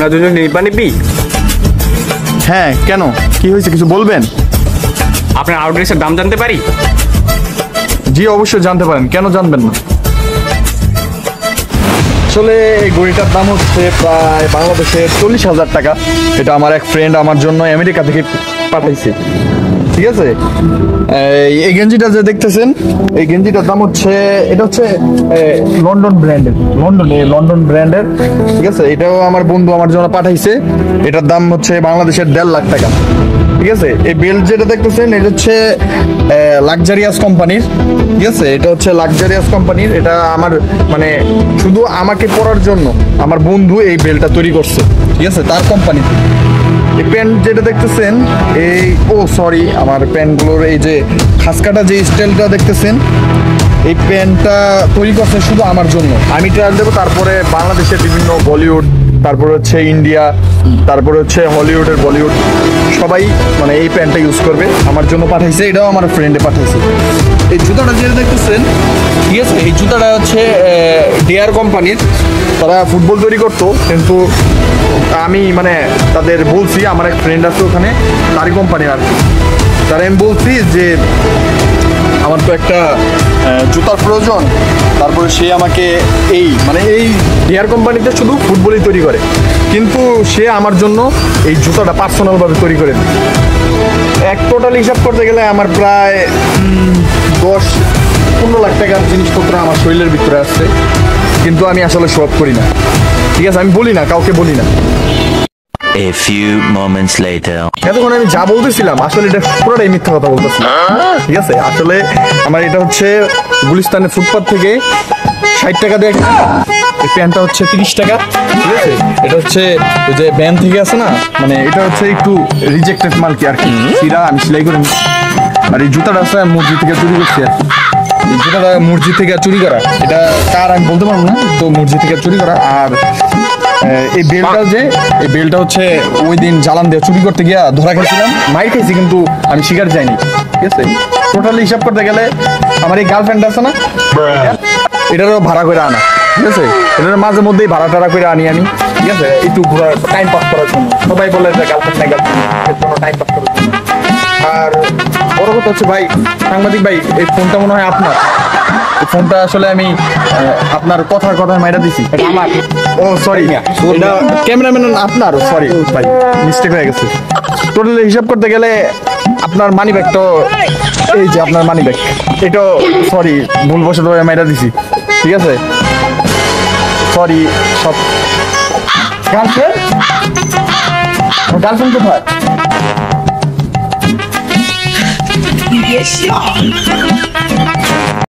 আপনারা দুজন নিব্বি? হ্যাঁ, কেন, কি হয়েছে, কিছু বলবেন? আপনার আউটড্রেসের দাম জানতে পারি? জি অবশ্যই জানতে পারেন, কেন জানবেন না। আসলে এই ঘড়িটার দাম হচ্ছে প্রায় বাংলাদেশে 40,000 টাকা। এটা আমার এক ফ্রেন্ড আমার জন্য আমেরিকা থেকে পাঠাইছে, ঠিক আছে। এই গেঞ্জিটা যে দেখতেছেন, এই গেঞ্জিটার দাম হচ্ছে, এটা হচ্ছে লন্ডন ব্র্যান্ডের, লন্ডন ব্র্যান্ডের, ঠিক আছে। এটাও আমার বন্ধু আমার জন্য পাঠাইছে। এটার দাম হচ্ছে বাংলাদেশের 1.5 লাখ টাকা, ঠিক আছে। এই বেল্ট যেটা দেখতেছেন এটা হচ্ছে লাক্সারিয়াস কোম্পানির, ঠিক আছে। এটা হচ্ছে লাক্সারিয়াস কোম্পানির। এটা আমার মানে শুধু আমাকে পরার জন্য আমার বন্ধু এই বেল্টটা তৈরি করছে, ঠিক আছে, তার কোম্পানিতে। এই প্যান্ট যেটা দেখতেছেন, এই সরি, আমার প্যান্টগুলোর এই যে খাসকাটা যে স্টাইলটা দেখতেছেন, এই প্যান্টটা তৈরি করছে শুধু আমার জন্য। আমি ট্রায়াল দেবো, তারপরে বাংলাদেশের বিভিন্ন বলিউড, তারপরে হচ্ছে ইন্ডিয়া, তারপরে হচ্ছে হলিউডের বলিউড সবাই মানে এই প্যান্টটা ইউজ করবে। আমার জন্য পাঠাইছে, এটাও আমার ফ্রেন্ডে পাঠাইছে। এই জুতাটা যেটা দেখতেছেন, ঠিক আছে, এই জুতাটা হচ্ছে ডিয়ার কোম্পানির। তারা ফুটবল তৈরি করতো, কিন্তু আমি মানে তাদের বলছি, আমার এক ফ্রেন্ড আছে ওখানে, তারই কোম্পানির আর কি। তারা আমি বলছি যে আমার তো একটা জুতার প্রয়োজন, তারপরে সে আমাকে এই ডিয়ার কোম্পানিতে শুধু ফুটবলই তৈরি করে, কিন্তু সে আমার জন্য এই জুতাটা পার্সোনালভাবে তৈরি করে দেয়। এক টোটাল হিসাব করতে গেলে আমার প্রায় 10-15 লাখ টাকার জিনিসপত্র আমার শরীরের ভিতরে আসছে, কিন্তু আমি আসলে শো অফ করি না, ঠিক আছে, আমি বলি না, কাউকে বলি না। A few moments later. এতক্ষণ আমি যা বলতেছিলাম আসলে এটা পুরোটাই মিথ্যা কথা বলতেছি, ঠিক আছে। আসলে আমার এটা হচ্ছে গুলিস্তানের ফুটপাথ থেকে 60 টাকা দিয়ে, এই প্যান্টটা হচ্ছে 30 টাকা, ঠিক আছে। এটা হচ্ছে ওই যে ব্যান্ড থেকে আছে না, মানে এটা হচ্ছে একটু রিজেক্টেড মাল কি আর কি, সিরা আমি সেলাই করে নিচ্ছি। আর এই জুতাটা আছে মসজিদ থেকে চুরি করছি আর কি। এই জুতাটা মসজিদ থেকে চুরি করা, এটা কার আমি বলতে পারবো না, তো মসজিদ থেকে চুরি করা। আর এই বেলটা হচ্ছে ওই দিন জালান দিয়ে চুরি করতে গিয়া ধরা খেয়েছিলাম, মাইর খেয়েছি, কিন্তু আমি শিকার যাইনি, ঠিক আছে। টোটালি হিসাব করতে গেলে আমার এই গার্লফ্রেন্ড আছে না, এটারও ভাড়া করে আনা, ঠিক আছে। এটার মাঝে মধ্যেই ভাড়া টাড়া করে আনি আমি, ঠিক আছে, একটু ঘোরা টাইম পাস করার জন্য। সবাই বলে যে গার্লফ্রেন্ড নাই, গার্লফ্রেন্ড টাইম পাস করার জন্য। আর বড় কথা হচ্ছে ভাই, সাংবাদিক ভাই, এই ফোনটা মনে হয় আপনার। এই ফোনটা আসলে আমি আপনার কথায় মাইরা দিছি। ও সরি, এটা ক্যামেরাম্যান আপনার, সরি ভাই, মিস্টেক হয়ে গেছে। টোটালি হিসাব করতে গেলে আপনার মানি ব্যাগ তো, এই যে আপনার মানি ব্যাগ, এটা সরি ভুলবশত মাইরা দিছি, ঠিক আছে, সরি। সব গার্লফ্রেন্ড কোথায়?